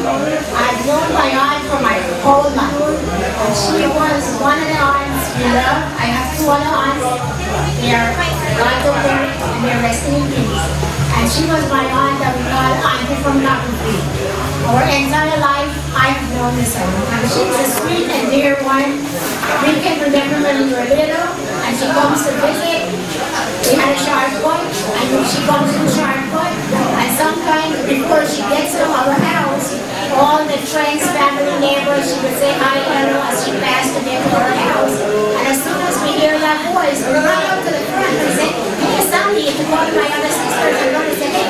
I've known my aunt for my whole life. And she was one of the aunts we love. I have two other aunts. They are God over and they're resting in peace. And she was my aunt that we call Aunty from Cottonfield. Our entire life, I have known this aunt. And she's a sweet and dear one. We can remember when we were little, and she comes to visit. We had a sharp foot, and she comes to sharp foot. And sometimes before she gets to our house, all the friends, family, neighbors, she would say hi, hello as she passed to get to our house. And as soon as we hear that voice, we run out to the front and say, hey, Sally, to call my other sisters, and run and say, hey,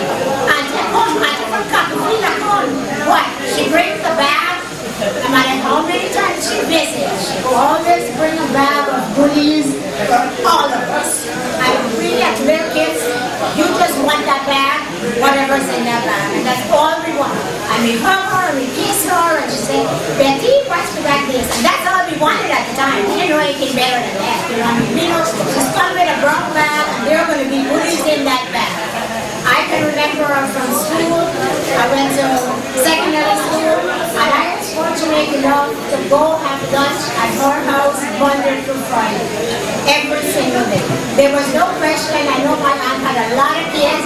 Auntie, come, Auntie from Cottonfield, come. What? She brings the bag. No matter how many times she visits, she will always bring a bag of goodies for all of us. And we as little kids, you just want that bag, whatever's in that bag, and that's all we want. And we hug her, and we kiss her, and she say, Betty, what's the bag this? And that's all we wanted at the time. We didn't know anything better than that. You know, she's come with a brown bag, and there are going to be goodies in that bag. I can remember her from school. I went to secondary school, and I was fortunate enough to go have lunch at her house Monday through Friday, every single day. There was no question. I know my aunt had a lot of kids,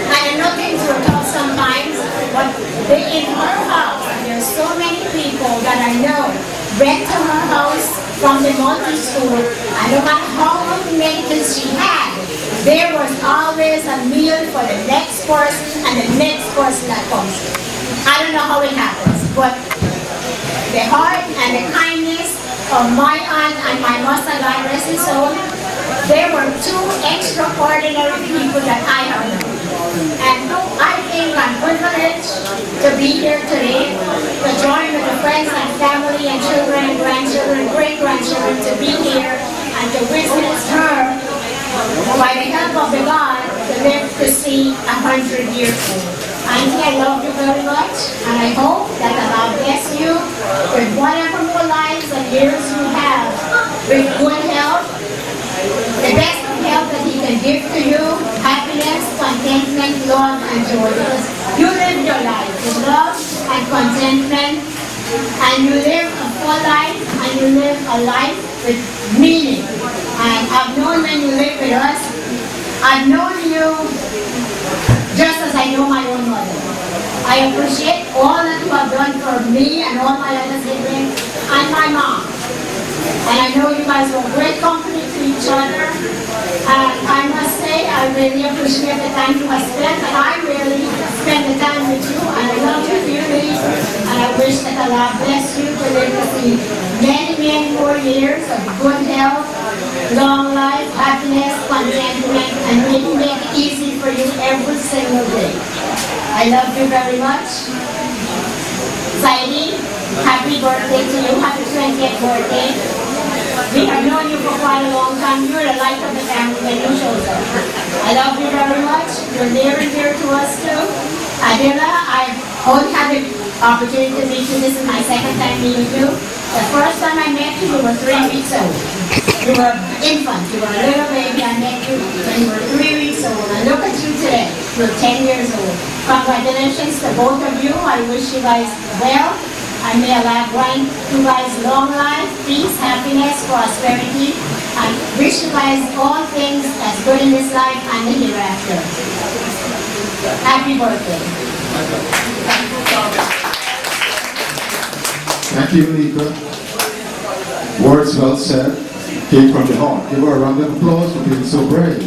and I know things were tough sometimes, but in her house, there's so many people that I know went to her house from the multi-school, and no matter how many kids she had, there was always a meal for the next person and the next person that comes. I don't know how it happens, but the heart and the kindness of my aunt and my mother, God rest his soul, they were two extraordinary people that I have known. And I think I'm privileged to be here today, to join with the friends and family and children and grandchildren, great-grandchildren, to be here and to witness her, by the help of the God, to live to see 100 years old. Auntie, I love you very much, and I hope that God bless you with whatever more lives and years you have, with good health, the best of health that He can give to you, happiness, contentment, love, and joy. Because you live your life with love and contentment, and you live a full life, and you live a life with meaning. And I've known when you live with us, I've known you just as I know my own mother. I appreciate all that you have done for me and all my other siblings and my mom. And I know you guys were great company to each other. And I must say, I really appreciate the time you have spent, and I really spent the time with you, and I love you dearly. And I wish that Allah bless you to live to see many, many more years of good health, long life, happiness, contentment, and making it easy for you every single day. I love you very much. Saidi, happy birthday to you. Happy 20th birthday. We have known you for quite a long time. You're the life of the family when you showed up. I love you very much. You're near and dear to us too. Adela, I only had the opportunity to meet you. This is my second time meeting you. The first time I met you, you were 3 weeks old. You were an infant. You were a little baby. I met you when you were 3 weeks old. And look at you today. You're 10 years old. Congratulations to both of you. I wish you guys well. And may Allah grant you guys long life, peace, happiness, prosperity, and wish you guys all things that's good in this life and the hereafter. Happy birthday. Thank you, Nika. Words well said, came from the heart. Give her a round of applause for being so brave.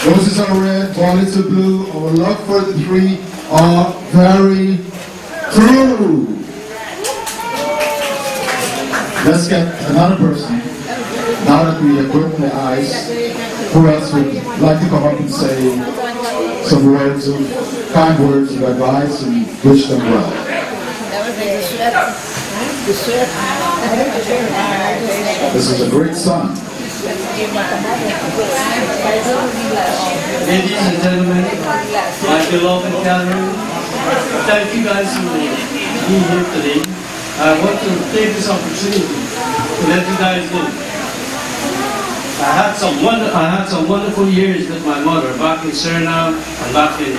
Roses are red, violets are blue. Our love for the three are very true. Let's get another person. Now that we have opened the eyes, who else would like to come up and say some words of kind words of advice and wish them well? This is a great song. Ladies and gentlemen, my beloved gathering, thank you guys for being here today. I want to take this opportunity to let you guys know. I had some wonderful years with my mother back in Suriname and back in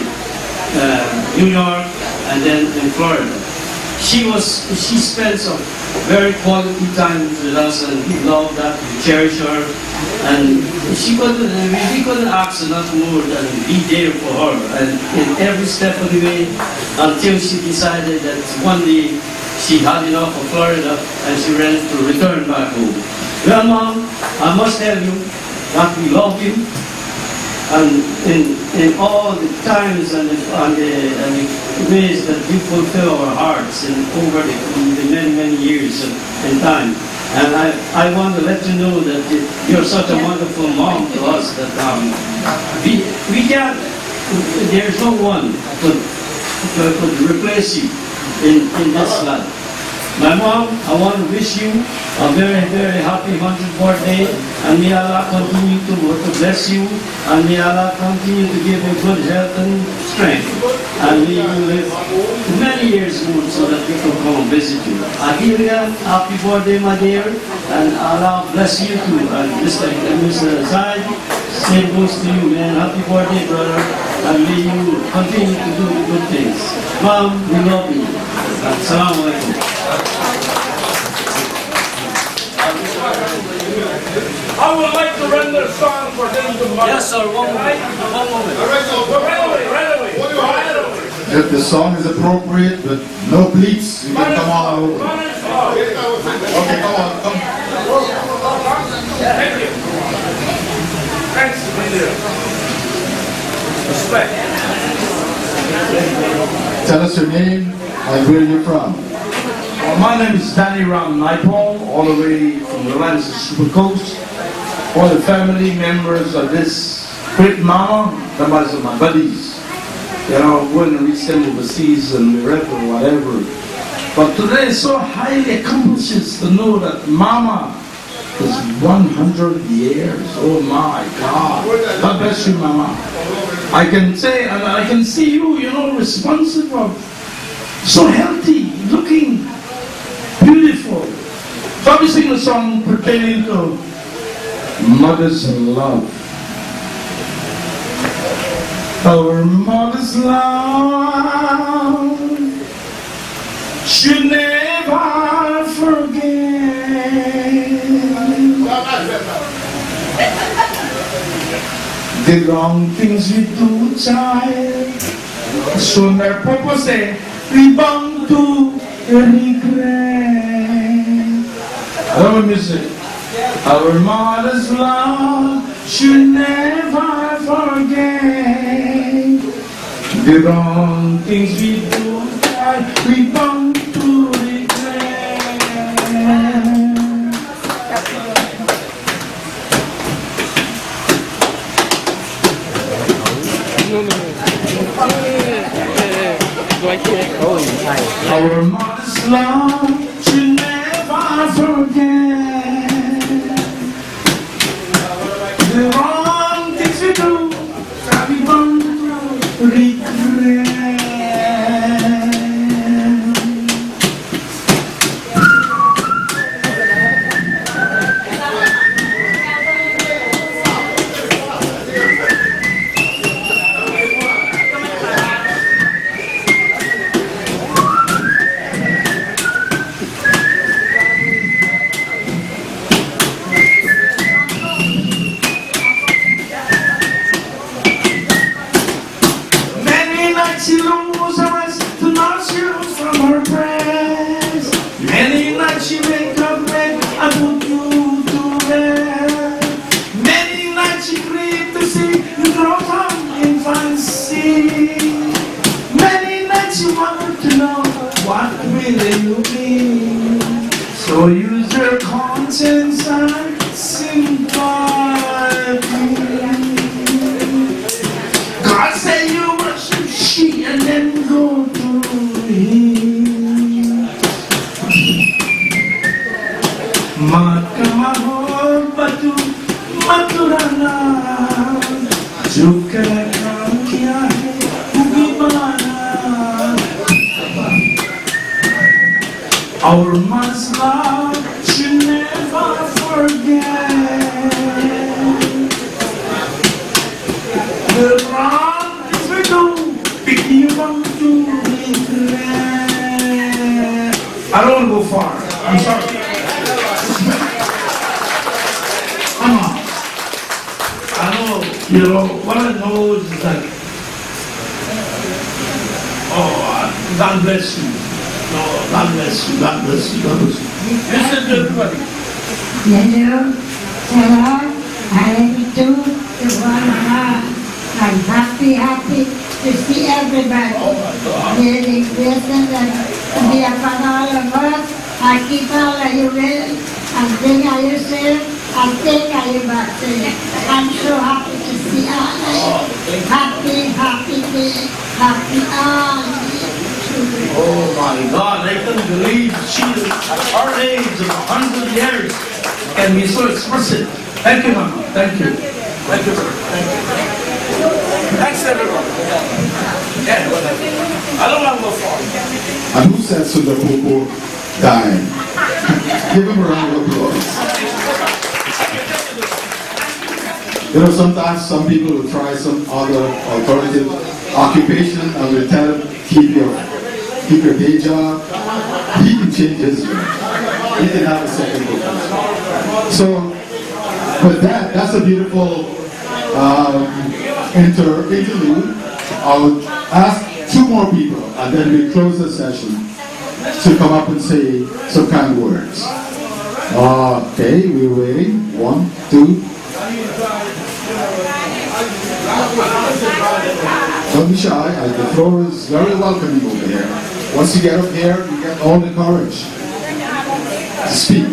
New York and and then in Florida. She spent some very quality time with us, and we loved that, we cherish her, and we couldn't ask enough more than be there for her, and in every step of the way, until she decided that one day she had enough of Florida and she ready to return back home. Well, Mom, I must tell you that we love you, and in all the times and the ways that you fulfill our hearts and over the many years in time. And I want to let you know that you're such a wonderful mom to us that we can't, there's no one could replace you in this life. My mom, I want to wish you a very happy 100th birthday, and may Allah continue to bless you, and may Allah continue to give you good health and strength, and may you live many years more so that we can come and visit you. Again, happy birthday, my dear, and Allah bless you too. And Mr. Zaid, same goes to you, man. Happy birthday, brother, and may you continue to do good things. Mom, we love you. Assalamu alaikum. I would like to render a song for them to mother. Yes, sir. One moment. Right away. If the song is appropriate, but no bleats, you can come on over. Okay, come on, come. Thank you. Thanks, Leader. Respect. Tell us your name and where you're from. My name is Danny Ram Naipong, all the way from the lands of Super Coast. All the family members of this great mama, them as my buddies. You know, when we send overseas and we rep or whatever. But today is so highly accomplished to know that mama is 100 years. Oh my God. God bless you, mama. I can say, and I can see you, you know, responsive of so healthy, looking beautiful. So I'll be singing a song pertaining to mother's love. Our mother's love should never forget the wrong things we do, child. So their purpose say, we bound to regret. I love music. Our mother's love should never forget the wrong things we do, we bound to regret. Our mother's love should never forget the wrong things we do, we won't regret. She lose her rest to nurse you from her breast. Many nights she wake up late and put you to bed. Many nights she grieve to see you grow from infancy. Many nights she wonder to know what will you be. So use your conscience and sympathy. God say you worship she and then go to him. Makamahol batu maturana Jukakam kiahe ugibana. Our mother's love should never forget the wrong things we do, you want to regret. I don't want to go far. I'm sorry. Come on. I know, you know, what I know is that, God bless you. No, God bless you, God bless you, God bless you. Listen to everybody. Hello, hello, I do the one I'm happy to see everybody. Really listen and be upon all of us. I keep all of you in and think I used to and think I am back to. I'm so happy to see all of you. Happy day, happy all of you. Oh my God, I couldn't believe she is at our age of 100 years can be so expressive. Thank you, Mama. Thank you. Thank you, brother. Thank you. Thanks, everyone. Yeah, I don't want to go far. And who said Sugar Popo dying? Give him a round of applause. You know, sometimes some people will try some other alternative occupation and will tell them, keep your day job. He can change his job. He can have a second vocation. So, with that, that's a beautiful interlude. I'll ask two more people and then we close the session to come up and say some kind words. Okay, we're waiting. 1, 2. Don't be shy, the floor is very welcoming over here. Once you get up here, you get all the courage to speak.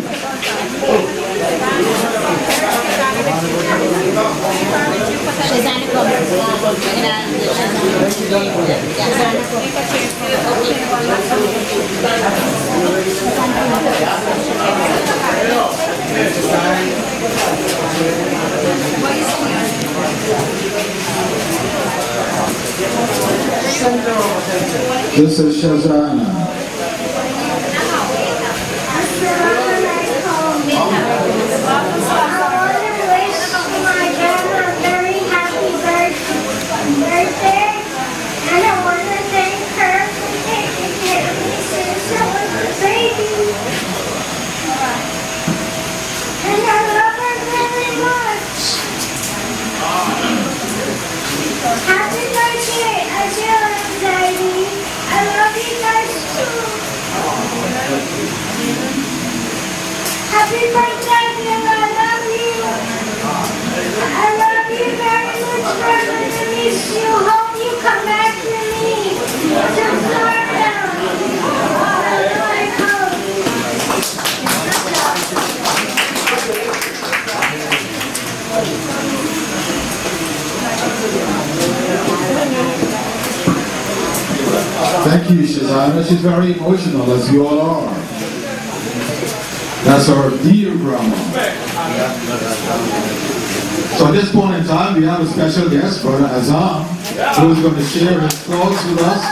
This is Shazana. Happy birthday, Bill. I love you. I love you very much, brother. I miss you. Hope you come back to me. To Florida. I hope. Thank you, Shazana. She's very emotional, as you all are. That's our dear grandma. So at this point in time, we have a special guest, Brother Azam, who is going to share his thoughts with us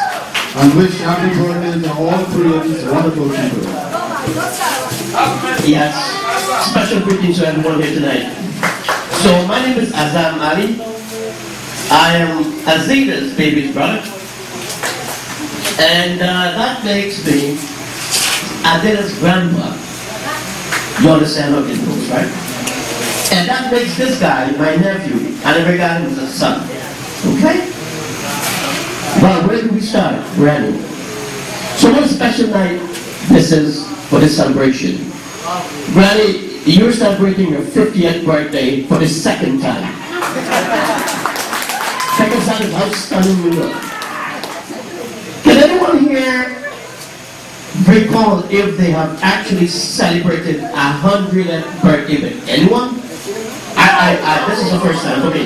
and wish happy birthday to all three of these wonderful people. Yes, special greetings to everyone here tonight. So my name is Azam Ali. I am Azida's baby's brother. And that makes me Azida's grandpa. You understand how it goes, right? And that makes this guy my nephew. I never got him as a son. Okay? Well, where do we start? Granny. So what a special night this is for this celebration. Granny, you're celebrating your 50th birthday for the second time. Second time is how stunning you look. Can anyone here recall if they have actually celebrated 100th birthday with anyone? This is the first time for me.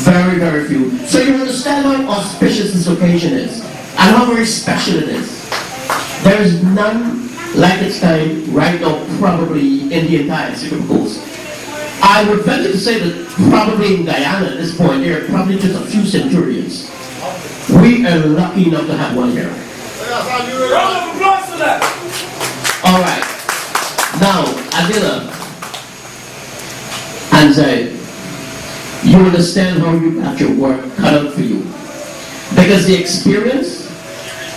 Very, very few. So you understand how auspicious this occasion is and how very special it is. There is none like its time right now, probably in the entire Secret Coast. I would venture to say that probably in Guyana at this point, there are probably just a few centurions. We are lucky enough to have one here. All right. Now, Adila and Zay, you understand how you got your work cut out for you. Because the experience,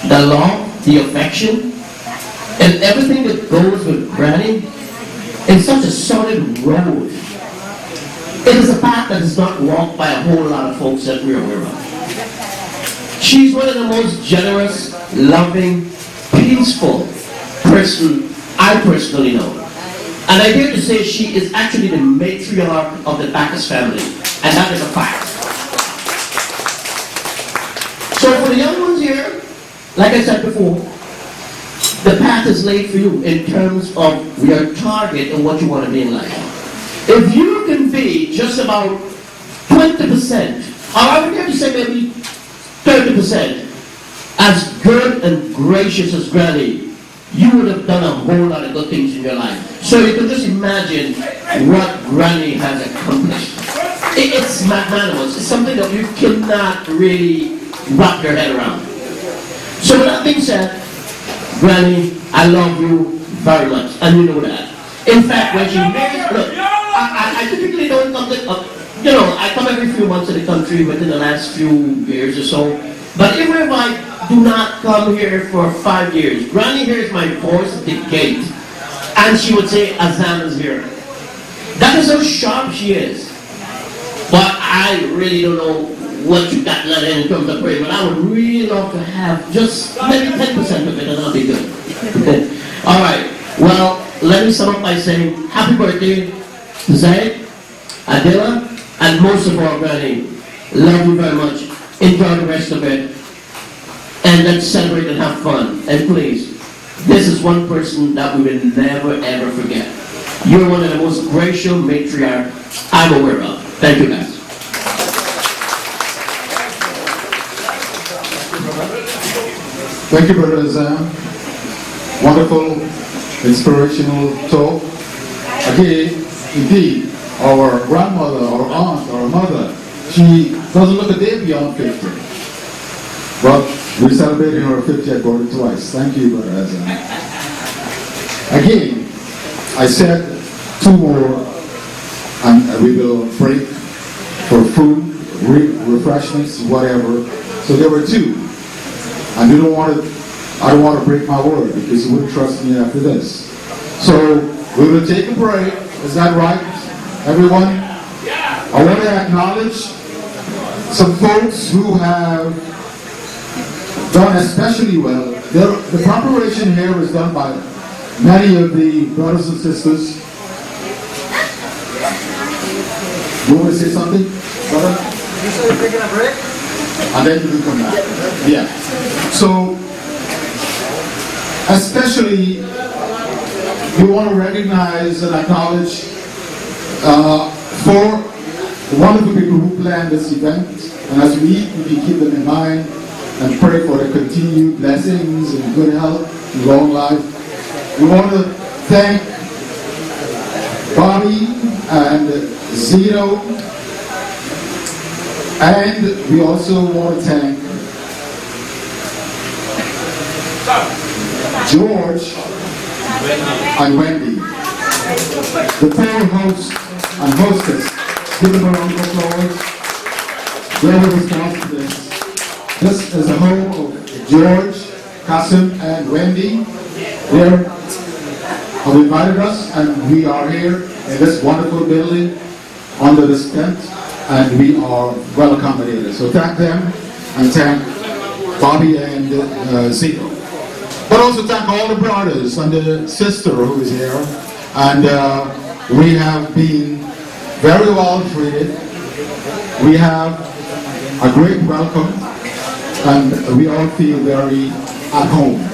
the love, the affection, And everything that goes with Granny is such a solid road. It is a path that is not walked by a whole lot of folks that we're aware of. She's one of the most generous, loving, peaceful person I personally know. And I dare to say she is actually the matriarch of the Bacchus family. And that is a fact. So for the young ones here, like I said before, the path is laid for you in terms of your target and what you want to be in life. If you can be just about 20%, or I would dare to say maybe 30%, as good and gracious as Granny, you would have done a whole lot of good things in your life. So you can just imagine what Granny has accomplished. It's magnanimous. It's something that you cannot really wrap your head around. So with that being said, Granny, I love you very much, and you know that. In fact, when she married, look, I typically don't come to, I come every few months to the country within the last few years or so. But even if I do not come here for 5 years, Granny hears my voice at the gate, and she would say, Azan is here. That is how sharp she is. But I really don't know what you got in terms of prayer, but I would really love to have just maybe 10% of it, and I'll be good. All right. Well, let me sum up by saying happy birthday to Zaid, Adela, and most of all, Granny. Love you very much. Enjoy the rest of it. And let's celebrate and have fun. And please, this is one person that we will never ever forget. You're one of the most gracious matriarchs I'm aware of. Thank you, guys. Thank you, Brother Azam. Wonderful, inspirational talk. Again, indeed, our grandmother, our aunt, our mother, she doesn't look a day beyond 50. But we're celebrating her 50th birthday twice. Thank you, Brother Azam. Again, I said 2 more, and we will break for food, refreshments, whatever. So there were 2. And I don't want to break my word because you wouldn't trust me after this. So we will take a break. Is that right, everyone? I want to acknowledge some folks who have done especially well. The preparation here is done by many of the brothers and sisters. You want to say something, brother? You said you're taking a break? And then you can come back. Yeah. So, especially, we want to recognize and acknowledge for one of the people who planned this event. And as we eat, we keep them in mind and pray for their continued blessings and good health and long life. We want to thank Bobby and Zito. And we also want to thank George and Wendy, the co-host and hostess. Give them a round of applause. They were responsible for this. This is the home of George, Kasim, and Wendy. They have invited us, and we are here in this wonderful building under this tent. And we are well accommodated. So thank them, and thank Bobby and Zito. But also thank all the brothers and the sister who is here. And we have been very well treated. We have a great welcome, and we all feel very at home.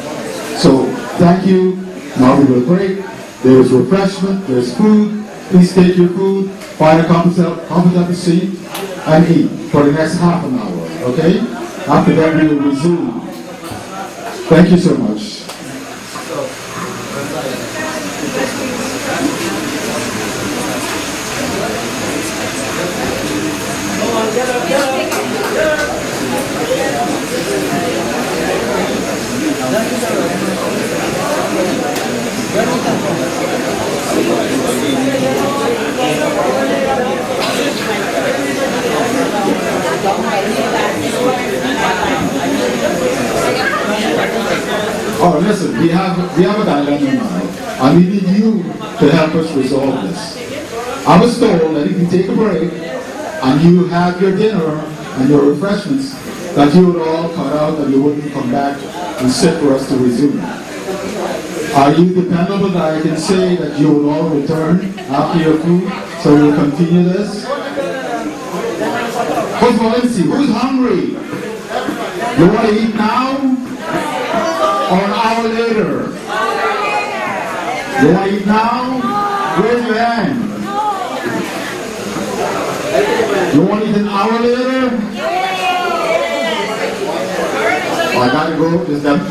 So thank you. Now we will break. There is refreshment, there is food. Please take your food, find a comfortable seat, and eat for the next half an hour, okay? After that, we will resume. Thank you so much. Oh, listen, we have a dilemma now, and we need you to help us resolve this. I was told that if you take a break and you have your dinner and your refreshments, that you would all cut out and you wouldn't come back and sit for us to resume. Are you dependable that I can say that you will all return after your food so we'll continue this? First of all, let's see, who's hungry? You want to eat now or an hour later? You want to eat now? Raise your hand. You want to eat an hour later? Oh, I gotta go.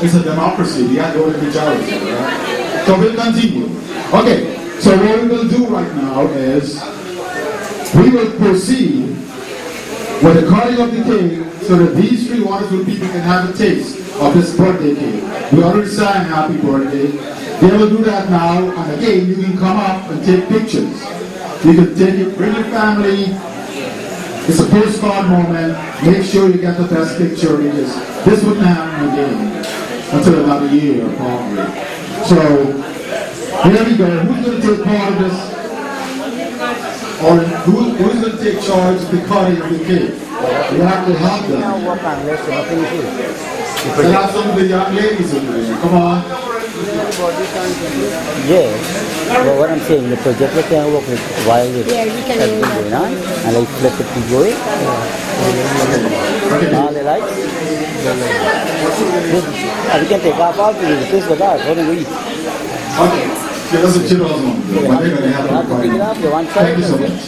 It's a democracy. We gotta go to the majority. Right? So we'll continue. Okay. So what we will do right now is we will proceed with the cutting of the cake so that these three wonderful people can have a taste of this birthday cake. We already sang happy birthday. They will do that now, and again you can come up and take pictures. You can take it, bring your family. It's a postcard moment. Make sure you get the best picture because this wouldn't happen again until another year, probably. So, here we go. Who's going to take part of this? Or who's going to take charge of the cutting of the cake? You have to help them. Then have some of the young ladies in there. Come on. Yeah, but what I'm saying, the project we can work with while everything going on, and like let it keep going. All the lights. And we can take off all the place for that. What do we eat? Okay. Yeah, that's a chill on. Thank you so much.